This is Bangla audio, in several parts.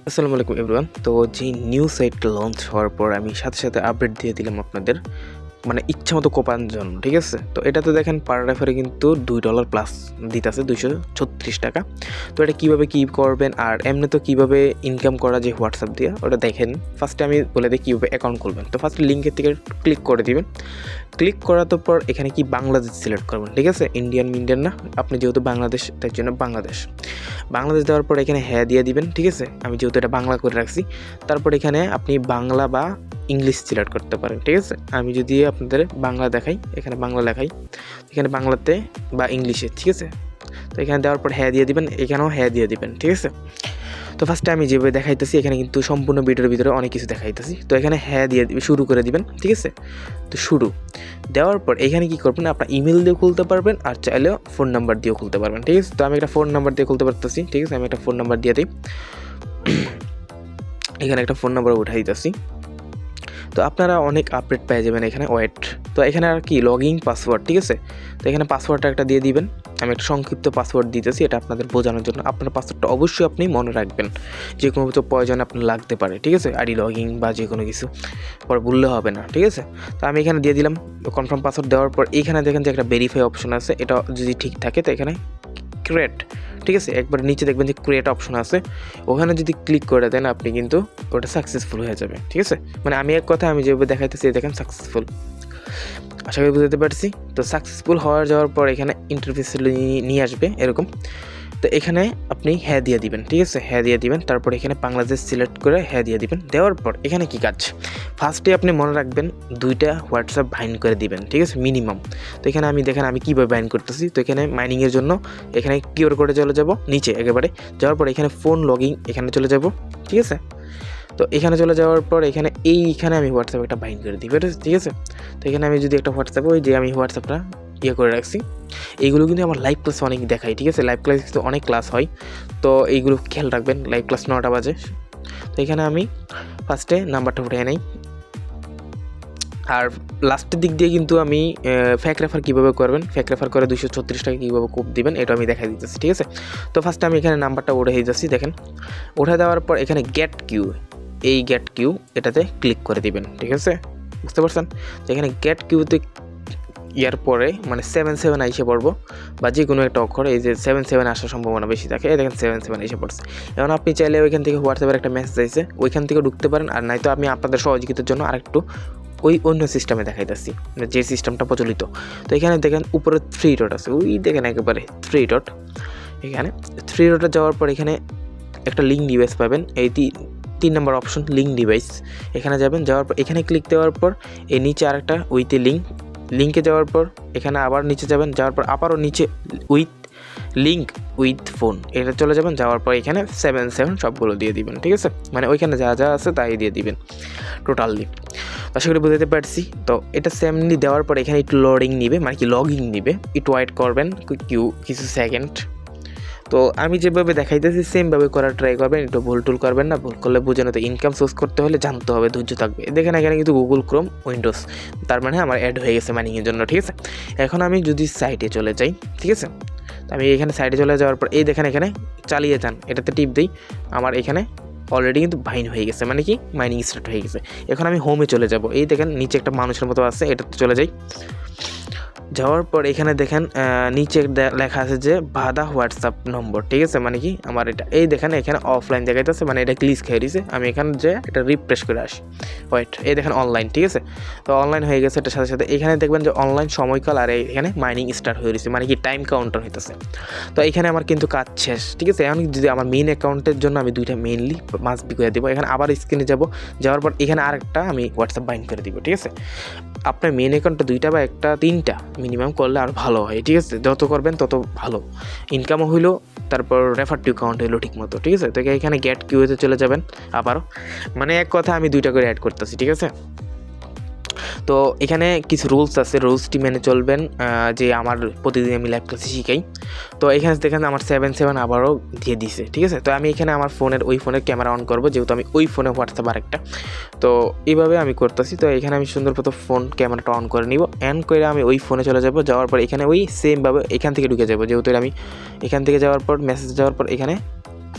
আসসালামু আলাইকুম এভরিওয়ান। তো যে নিউ সাইটটা লঞ্চ হওয়ার পর আমি সাথে সাথে আপডেট দিয়ে দিলাম আপনাদের, মানে ইচ্ছামতো কোপানোর জন্য, ঠিক আছে? তো এটাতে দেখেন পার রেফারে কিন্তু $2 প্লাস দিতেছে, 236 টাকা। তো এটা কীভাবে কী করবেন আর এমনি তো কীভাবে ইনকাম করা যায় হোয়াটসঅ্যাপ দিয়ে ওটা দেখেন। ফার্স্টে আমি বলে দিই কীভাবে অ্যাকাউন্ট খুলবেন। তো ফার্স্টে লিঙ্কের থেকে ক্লিক করে দিবেন। ক্লিক করার পর এখানে কি বাংলাদেশ সিলেক্ট করবেন, ঠিক আছে? ইন্ডিয়ান না, আপনি যেহেতু বাংলাদেশ তাই জন্য বাংলাদেশ দেওয়ার পর এখানে হ্যাঁ দিয়ে দিবেন, ঠিক আছে? আমি যেহেতু এটা বাংলা করে রাখছি, তারপর এখানে আপনি বাংলা বা ইংলিশ সিলেক্ট করতে পারেন, ঠিক আছে? আমি যদি আপনাদের বাংলা দেখাই, এখানে বাংলা লেখাই, এখানে বাংলাতে বা ইংলিশে, ঠিক আছে? তো এখানে দেওয়ার পর হ্যাঁ দিয়ে দিবেন, এখানেও হ্যাঁ দিয়ে দিবেন, ঠিক আছে? তো ফার্স্টে আমি যেভাবে দেখাইতেছি এখানে কিন্তু সম্পূর্ণ ভিডিওর ভিতরে অনেক কিছু দেখাইতেছি। তো এখানে হ্যাঁ দিয়ে শুরু করে দিবেন, ঠিক আছে? তো শুরু দেওয়ার পর এখানে কী করবেন, আপনার ইমেল দিয়ে খুলতে পারবেন আর চাইলেও ফোন নাম্বার দিয়েও খুলতে পারবেন, ঠিক আছে? তো আমি একটা ফোন নাম্বার দিয়ে খুলতে পারতেছি, ঠিক আছে? আমি একটা ফোন নাম্বার দিয়ে দিই, এখানে একটা ফোন নাম্বার উঠাই দিতেছি। তো আপনারা অনেক আপডেট পেয়ে যাবেন এখানে, ওয়েট। তো এখানে আর কি লগইন পাসওয়ার্ড, ঠিক আছে? তো এখানে পাসওয়ার্ডটা একটা দিয়ে দিবেন। আমি একটা সংক্ষিপ্ত পাসওয়ার্ড দিতেছি, এটা আপনাদের বোঝানোর জন্য। আপনার পাসওয়ার্ডটা অবশ্যই আপনি মনে রাখবেন, যে কোনো কিছু প্রয়োজনে আপনার লাগতে পারে, ঠিক আছে? আইডি লগইন বা যে কোনো কিছু পরে বললে হবে না, ঠিক আছে? তো আমি এখানে দিয়ে দিলাম কনফার্ম পাসওয়ার্ড। দেওয়ার পর এখানে দেখেন যে একটা ভেরিফাই অপশন আছে, এটা যদি ঠিক থাকে তো এখানে ক্রিয়েট, ঠিক আছে? একবার নিচে দেখবেন যে ক্রিয়েট অপশন আছে, ওখানে যদি ক্লিক করে দেন আপনি কিন্তু ওটা সাকসেসফুল হয়ে যাবে, ঠিক আছে? মানে আমি এক কথা আমি যেভাবে দেখাইতেছি দেখেন সাকসেসফুল, আশা করি বুঝতে পারছি। তো সাকসেসফুল যাওয়ার পর এখানে ইন্টারফেস নিয়ে আসবে এরকম। তো এখানে আপনি হ্যাঁ দিয়ে দিবেন, ঠিক আছে? হ্যাঁ দিয়ে দিবেন, তারপর এখানে বাংলাদেশ সিলেক্ট করে হ্যাঁ দিয়ে দিবেন। দেওয়ার পর এখানে কি কাজ, ফার্স্টে আপনি মনে রাখবেন 2টা হোয়াটসঅ্যাপ বাইন্ড করে দিবেন, ঠিক আছে? মিনিমাম। তো এখানে আমি দেখেন আমি কীভাবে বাইন্ড করতেছি। তো এখানে মাইনিংয়ের জন্য এখানে কিউআর কোডে চলে যাব, নিচে একেবারে যাওয়ার পর এখানে ফোন লগইন এখানে চলে যাব, ঠিক আছে? তো এখানে চলে যাওয়ার পর এইখানে আমি হোয়াটসঅ্যাপ একটা বাইন্ড করে দিই, ঠিক আছে? তো এখানে আমি যদি একটা হোয়াটসঅ্যাপ, ওই যে আমি হোয়াটসঅ্যাপটা করে রাখছি, এইগুলো কিন্তু আমার লাইভ ক্লাস অনেক দেখাই, ঠিক আছে? লাইভ ক্লাস কিন্তু অনেক ক্লাস হয়, তো এইগুলো খেয়াল রাখবেন। লাইভ ক্লাস 9টা বাজে। তো এখানে আমি ফার্স্টে নাম্বারটা উঠে নেই, আর লাস্টের দিক দিয়ে কিন্তু আমি ফ্যাক রেফার কীভাবে করবেন, ফ্যাক রেফার করে 236 টাকা কীভাবে কোপ দিবেন এটা আমি দেখাই দিতেছি, ঠিক আছে? তো ফার্স্টে আমি এখানে নাম্বারটা উঠে যাচ্ছি, দেখেন উঠে দেওয়ার পর এখানে গেট কিউ, এই গেট কিউ এটাতে ক্লিক করে দিবেন, ঠিক আছে? বুঝতে পারছেন? তো এখানে গেট কিউতে ইয়ার পরে মানে 77 এসে পড়বো, বা যে কোনো একটা অক্ষর, এই যে 77 আসার সম্ভাবনা বেশি থাকে, এই দেখেন 77 এসে পড়ছে। এখন আপনি চাইলে ওইখান থেকে হোয়াটসঅ্যাপের একটা মেসেজ আছে, ওইখান থেকে ঢুকতে পারেন, আর নয়তো আমি আপনাদের সহযোগিতার জন্য আরেকটু অন্য সিস্টেমে দেখাইতেছি, যে সিস্টেমটা প্রচলিত। তো এখানে দেখেন উপরে 3 ডট আছে, ওই দেখেন একেবারে 3 ডট। এখানে 3 ডটে যাওয়ার পর এখানে একটা লিঙ্ক ডিভাইস পাবেন, এই 3 নম্বর অপশন লিঙ্ক ডিভাইস, এখানে যাবেন। যাওয়ার পর এখানে ক্লিক দেওয়ার পর এই নিচে আরেকটা উইথ লিঙ্কে যাওয়ার পর এখানে আবার নিচে যাবেন, যাওয়ার পর আবারও নিচে উইথ লিঙ্ক উইথ ফোন, এটা চলে যাবেন। যাওয়ার পর এখানে 77 সবগুলো দিয়ে দিবেন, ঠিক আছে? মানে ওইখানে যা যা আছে তাই দিয়ে দিবেন টোটালি। আশা করি বুঝতে পারছি। তো এটা সেমলি দেওয়ার পর এখানে একটু লোডিং নিবে, মানে কি লগইন নিবে, একটু ওয়েট করবেন কিছু সেকেন্ড। তো আমি যেভাবে দেখাইতেছি সেমভাবে করার ট্রাই করবেন, একটু ভুল করবেন না, ভুল করলে বুঝে না। তো ইনকাম সোর্স করতে হলে জানতে হবে, ধৈর্য থাকবে। দেখেন এখানে কিন্তু গুগল ক্রোম উইন্ডোজ, তার মানে আমার অ্যাড হয়ে গেছে মাইনিংয়ের জন্য, ঠিক আছে? এখন আমি যদি সাইটে চলে যাই, ঠিক আছে? আমি এখানে সাইডে চলে যাওয়ার পর এই দেখেন এখানে চালিয়ে যান, এটাতে টিপ দিই, আমার এখানে অলরেডি কিন্তু বাইন হয়ে গেছে, মানে কি মাইনিং স্টার্ট হয়ে গেছে। এখন আমি হোমে চলে যাব, এই দেখেন নিচে একটা মানুষের মতো আছে, এটাতে চলে যাই। যাওয়ার পর এখানে দেখেন নিচে লেখা আছে যে বাধা হোয়াটসঅ্যাপ নম্বর, ঠিক আছে? মানে কি আমার এটা, এই দেখেন এখানে অফলাইন দেখাইতেছে, মানে এটা গ্লিচ খেয়ে দিয়েছে। আমি এখানে যে এটা রিফ্রেশ করে আসি, ওয়েট, এই দেখেন অনলাইন, ঠিক আছে? তো অনলাইন হয়ে গেছে, এটার সাথে সাথে এখানে দেখবেন যে অনলাইন সময়কাল, আর এখানে মাইনিং স্টার্ট হয়ে গেছে, মানে কি টাইম কাউন্টার হইতেছে। তো এখানে আমার কিন্তু কাজ শেষ, ঠিক আছে? এখন যদি আমার মেইন অ্যাকাউন্টের জন্য আমি 2টা মেইনলি মাস্ট বি করে দেবো। এখানে আবার স্ক্রিনে যাওয়ার পর এখানে আরেকটা আমি হোয়াটসঅ্যাপ বাইন্ড করে দিব, ঠিক আছে? আপনার মেন অ্যাকাউন্টটা 2টা বা 1টা 3টা মিনিমাম করলে আর ভালো হয়, ঠিক আছে? যত করবেন তত ভালো, ইনকামও হইলো, তারপর রেফার টু অ্যাকাউন্ট হইলো ঠিক মতো, ঠিক আছে? তো এখানে গেট কিউতে চলে যাবেন আবারও, মানে এক কথা আমি 2টা করে অ্যাড করতেছি, ঠিক আছে? তো এখানে কিছু রুলস আছে, রুলসটি মেনে চলবেন, যে আমার প্রতিদিন আমি লাইভ ক্লাসে শিখাই। তো এখানে দেখেন আমার 77 আবারও দিয়ে দিছে, ঠিক আছে? তো আমি এখানে আমার ওই ফোনের ক্যামেরা অন করবো, যেহেতু আমি ওই ফোনে হোয়াটসঅ্যাপ আরেকটা, তো এইভাবে আমি করতেছি। তো এখানে আমি সুন্দর মতো ফোন ক্যামেরাটা অন করে নিব, অন করে আমি ওই ফোনে চলে যাব। যাওয়ার পর এখানে ওই সেমভাবে এখান থেকে ঢুকে যাবো, যেহেতু আমি এখান থেকে যাওয়ার পর মেসেজ যাওয়ার পর এখানে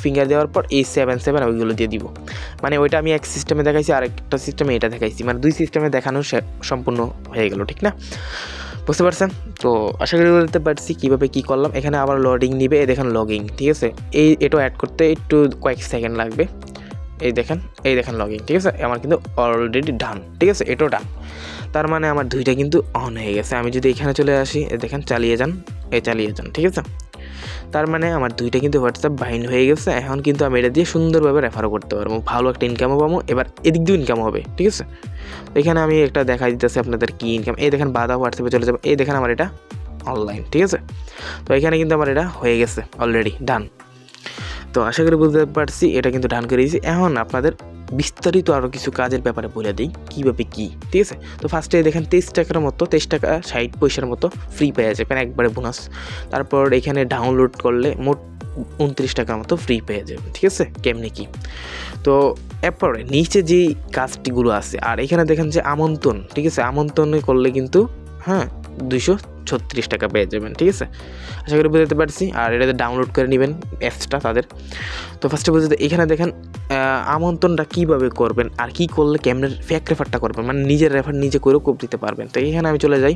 ফিঙ্গার দেওয়ার পর এই 7 ওইগুলো দিয়ে দিব। মানে ওইটা আমি এক সিস্টেমে দেখাইছি, আরেকটা সিস্টেমে এটা দেখাইছি, মানে 2 সিস্টেমে দেখানো সম্পূর্ণ হয়ে গেল, ঠিক না? বুঝতে পারছেন? তো আশা করি বলতে পারছি কীভাবে কী করলাম। এখানে আবার লোডিং নিবে, এই দেখেন লগিং, ঠিক আছে? এটাও অ্যাড করতে একটু কয়েক সেকেন্ড লাগবে। এই দেখেন লগিং, ঠিক আছে? আমার কিন্তু অলরেডি ডান, ঠিক আছে? এটাও ডান। তার মানে আমার 2টা কিন্তু অন হয়ে গেছে। আমি যদি এখানে চলে আসি, দেখেন চালিয়ে যান, ঠিক আছে? তার মানে আমার 2টা কিন্তু হোয়াটসঅ্যাপ বাইন্ড হয়ে গেছে। এখন কিন্তু আমি এটা দিয়ে সুন্দরভাবে রেফারও করতে পারবো, ভালো একটা ইনকামও পাবো। এবার এদিক দিয়েও ইনকাম হবে, ঠিক আছে? এখানে আমি একটা দেখা দিতেছি আপনাদের কি ইনকাম। এই দেখেন বাধা হোয়াটসঅ্যাপে চলে যাবে, এই দেখেন আমার এটা অনলাইন, ঠিক আছে? তো এখানে কিন্তু আমার এটা হয়ে গেছে অলরেডি ডান। তো আশা করি বুঝতে পারছি এটা কিন্তু ডান করে দিয়েছি। এখন আপনাদের বিস্তারিত আরও কিছু কাজের ব্যাপারে বলে দিই কীভাবে কী, ঠিক আছে? তো ফার্স্টে দেখেন 23 টাকার মতো, 23 টাকা 60 পয়সার মতো ফ্রি পেয়ে যাবেন একবারে বোনাস। তারপর এখানে ডাউনলোড করলে মোট 29 টাকার মতো ফ্রি পেয়ে যাবেন, ঠিক আছে? কেমনি কি, তো এরপরে নিচে যেই কাজটিগুলো আছে, আর এখানে দেখেন যে আমন্ত্রণ, ঠিক আছে? আমন্ত্রণে করলে কিন্তু 236 টাকা পেয়ে যাবেন, ঠিক আছে? আশা করি বুঝতে পারছি। আর এটাতে ডাউনলোড করে নেবেন অ্যাপসটা তাদের। তো ফার্স্টে বুঝতে এখানে দেখেন আমন্ত্রণটা কীভাবে করবেন আর কী করলে কেমনে ফেক রেফারটা করবেন, মানে নিজের রেফার নিজে করেও দিতে পারবেন। তো এখানে আমি চলে যাই,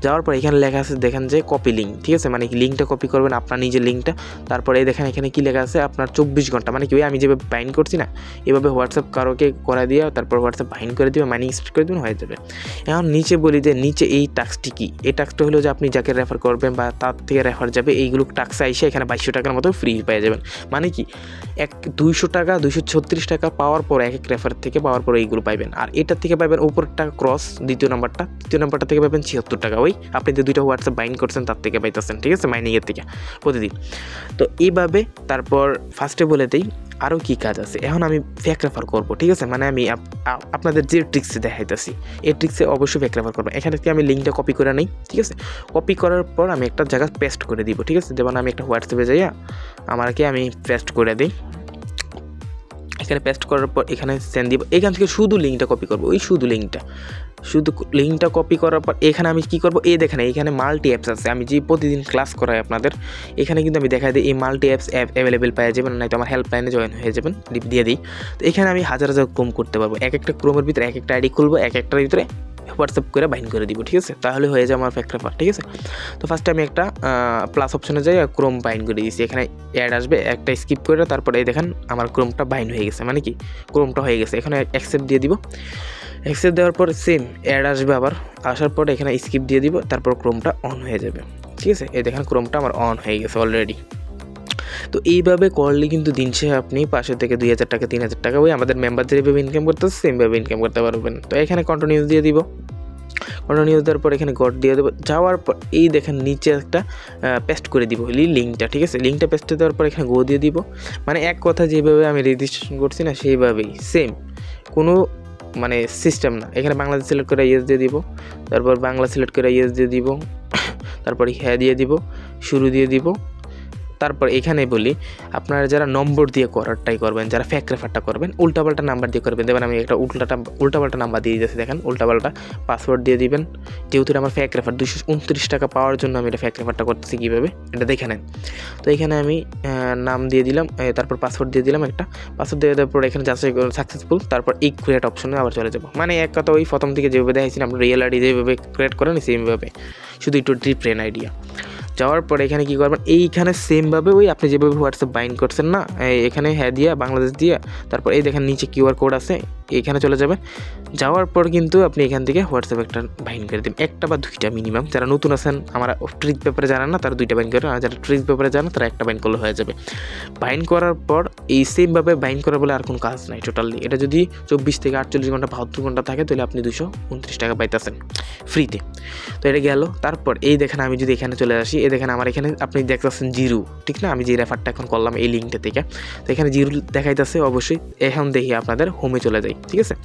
যাওয়ার পর এখানে লেখা আছে দেখেন যে কপি লিঙ্ক, ঠিক আছে? মানে লিঙ্কটা কপি করবেন আপনার নিজের লিঙ্কটা। তারপরে দেখেন এখানে কী লেখা আছে আপনার 24 ঘন্টা, মানে কি আমি যেভাবে বাইন্ড করছি না, এভাবে হোয়াটসঅ্যাপ কারোকে করা দিয়ে তারপর হোয়াটসঅ্যাপ বাইন্ড করে দিবে, মাইনিং স্টার্ট করে দেবেন, হয়ে যাবে। এখন নিচে বলি যে নিচে এই টাস্কটি কী, এই টাস্কটা হলো যে আপনি যাকে রেফার করবেন বা তার থেকে রেফার যাবে, এইগুলো টাস্ক আইসে এখানে 2200 টাকার মতো ফ্রি পেয়ে যাবেন। মানে কি 200 টাকা 236 টাকা পাওয়ার পর এক রেফার থেকে পাওয়ার পর এইগুলো পাইবেন। আর এটার থেকে পাবেন উপরটা ক্রস, দ্বিতীয় নাম্বারটা থেকে পাবেন 76 টাকা, ওই আপনি যে 2টা হোয়াটসঅ্যাপ বাইন্ড করছেন তার থেকে পাইতেছেন, ঠিক আছে? মাইনিংয়ের থেকে প্রতিদিন। তো এইভাবে তারপর ফার্স্টে বলে দিই আরও কী কাজ আছে। এখন আমি ফেক রেফার করবো, ঠিক আছে? মানে আমি আপনাদের যে ট্রিক্সে দেখাইতেছি এই ট্রিক্সে অবশ্যই ফেক রেফার করবো। এখানে থেকে আমি লিঙ্কটা কপি করে নিই, ঠিক আছে? কপি করার পর আমি একটা জায়গায় পেস্ট করে দিব, ঠিক আছে? যেমন আমি একটা হোয়াটসঅ্যাপে যাইয়া আমি পেস্ট করে দিই। এখানে পেস্ট করার পর এখানে সেন্ড দিব। এখান থেকে শুধু লিঙ্কটা কপি করবো, ওই শুধু লিঙ্কটা কপি করার পর এখানে আমি কী করবো, দেখেন এখানে মাল্টি অ্যাপস আছে। আমি যে প্রতিদিন ক্লাস করাই আপনাদের, এখানে কিন্তু আমি দেখাই দিই এই মাল্টি অ্যাপস অ্যাভেলেবেল পাওয়া যাবেন, নয়তো আমার হেল্পলাইনে জয়েন হয়ে যাবেন, দিয়ে দিই। তো এখানে আমি হাজার ক্রোম করতে পারবো, এক একটা ক্রোমের ভিতরে এক একটা আইডি খুলবো, এক একটার ভিতরে হোয়াটসঅ্যাপ করে বাইন্ড করে দিব, ঠিক আছে? তাহলে হয়ে যায় আমার ফেক রেফার, ঠিক আছে? তো ফার্স্টে আমি একটা প্লাস অপশনে যাই, ক্রোম বাইন্ড করে দিয়েছি। এখানে অ্যাড আসবে, একটা স্কিপ করে তারপরে এই দেখেন আমার ক্রোমটা বাইন্ড হয়ে গেছে, মানে কি ক্রোমটা হয়ে গেছে। এখানে অ্যাকসেপ্ট দিয়ে দিব, অ্যাকসেপ্ট দেওয়ার পর সেম অ্যাড আসবে, আবার আসার পর এখানে স্কিপ দিয়ে দিব, তারপর ক্রোমটা অন হয়ে যাবে, ঠিক আছে? এই দেখেন ক্রোমটা আমার অন হয়ে গেছে অলরেডি। তো এইভাবে করলে কিন্তু দিন শেষে আপনি 500 থেকে 2000 টাকা 3000 টাকা ওই আমাদের মেম্বারদের যেভাবে ইনকাম করতেছে সেমভাবে ইনকাম করতে পারবেন। তো এখানে কন্টিনিউ দিয়ে দিব, কন্টিনিউ দেওয়ার পর এখানে গড দিয়ে দেবো। যাওয়ার পর এই দেখেন নিচে একটা পেস্ট করে দিব লিঙ্কটা, ঠিক আছে? লিঙ্কটা পেস্ট দেওয়ার পর এখানে গো দিয়ে দিব। মানে এক কথা যেভাবে আমি রেজিস্ট্রেশন করছি না সেইভাবেই সেম, কোনো মানে সিস্টেম না। এখানে বাংলাদেশ সিলেক্ট করে ইয়েস দিয়ে দিব, তারপর বাংলা সিলেক্ট করে ইয়েস দিয়ে দিব, তারপর হ্যাঁ দিয়ে দিব, শুরু দিয়ে দিব। তারপর এখানে বলি আপনারা যারা নম্বর দিয়ে করারটাই করবেন, যারা ফেক রেফারটা করবেন উল্টাপাল্টা নাম্বার দিয়ে করবেন। দেখবেন আমি একটা উল্টাপাল্টা নাম্বার দিয়ে দিয়েছি, দেখেন উল্টাপাল্টা পাসওয়ার্ড দিয়ে দিবেন। যেহেতু আমার ফেক রেফার 229 টাকা পাওয়ার জন্য আমি এটা ফেক রেফারটা করতেছি, কীভাবে এটা দেখে নেন। তো এখানে আমি নাম দিয়ে দিলাম, তারপর পাসওয়ার্ড দিয়ে দিলাম একটা, পাসওয়ার্ড দিয়ে দেওয়ার পর এখানে যাচাই সাকসেসফুল, তারপর এই ক্রিয়েট অপশনে আবার চলে যাবো। মানে এক কথা ওই প্রথম থেকে যেভাবে দেখাইছিলাম রিয়েল আইডি যেভাবে ক্রিয়েট করেন সেমভাবে, শুধু একটু ডিফারেন্ট আইডিয়া। যাওয়ার পরে এখানে কী করবেন, এইখানে সেমভাবে ওই আপনি যেভাবে হোয়াটসঅ্যাপ বাইন্ড করছেন না, এখানে হ্যাঁ দিয়া বাংলাদেশ দিয়া, তারপর এই দেখেন নিচে কিউআর কোড আছে, এখানে চলে যাবেন। যাওয়ার পর কিন্তু আপনি এখান থেকে হোয়াটসঅ্যাপ একটা বাইন্ড করে দেবেন, একটা বা 2টা মিনিমাম। যারা নতুন আছেন আমার ট্রিক পেপারে জানেন না তারা 2টা বাইন্ড করেন, আর যারা ট্রিক পেপারে জানেন তারা একটা বাইন্ড করলে হয়ে যাবে। বাইন্ড করার পর এই সেমভাবে বাইন্ড করা বলে আর কোনো কাজ নাই টোটালি। এটা যদি 24 থেকে 48 ঘন্টা 72 ঘন্টা থাকে তাহলে আপনি 229 টাকা পাইতেছেন ফ্রিতে। তো এটা গেল। তারপর এই দেখেন আমি যদি এখানে চলে আসি, এই দেখেন আমার এখানে আপনি দেখতেছেন 0, ঠিক না? আমি যে রেফারটা এখন করলাম এই লিঙ্কটা থেকে, তো এখানে 0 দেখাইতেছে অবশ্যই। এখন দেখি আপনাদের হোমে চলে যাই, ঠিক আছে?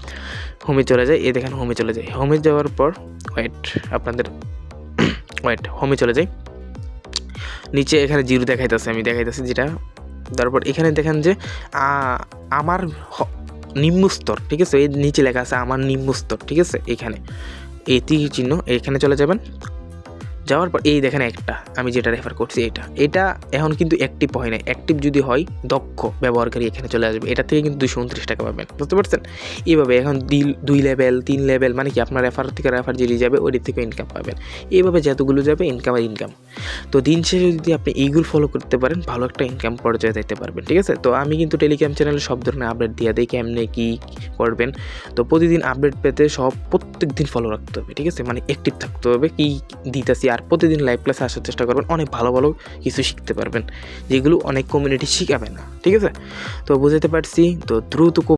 হোমে চলে যাই, এই দেখেন হোমে চলে যাই। হোমে যাওয়ার পর হোমে চলে যাই। নিচে এখানে 0 দেখাইতেছে, আমি দেখাইতেছি যেটা। তারপর এখানে দেখেন যে আমার নিম্নস্তর, ঠিক আছে? এই নিচে লেখা আছে আমার নিম্নস্তর, ঠিক আছে? এখানে এই তীর চিহ্ন, এখানে চলে যাবেন। যাওয়ার পর এই দেখেন একটা আমি যেটা রেফার করছি এটা এখন কিন্তু অ্যাক্টিভ হয় না। অ্যাক্টিভ যদি হয় দক্ষ ব্যবহারকারী এখানে চলে আসবে, এটা থেকে কিন্তু 229 টাকা পাবেন, বুঝতে পারছেন? এইভাবে এখন 2 লেভেল 3 লেভেল মানে কি আপনার রেফার থেকে রেফার যেটি যাবে ওইটির থেকে ইনকাম পাবেন। এইভাবে যতগুলো যাবে ইনকাম আর ইনকাম। তো দিন শেষে যদি আপনি এইগুলো ফলো করতে পারেন ভালো একটা ইনকাম পর্যায়ে যেতে পারবেন, ঠিক আছে? তো আমি কিন্তু টেলিগ্রাম চ্যানেলে সব ধরনের আপডেট দিয়ে দিই, কেমনে কী করবেন। তো প্রতিদিন আপডেট পেতে প্রত্যেক দিন ফলো রাখতে হবে, ঠিক আছে? মানে অ্যাক্টিভ থাকতে হবে কী দিতেছি, আর প্রতিদিন লাইভ ক্লাসে আসার চেষ্টা করবেন, অনেক ভালো ভালো কিছু শিখতে পারবেন যেগুলো অনেক কমিউনিটি শিখাবে না, ঠিক আছে? তো বুঝতে পারছি। তো দ্রুত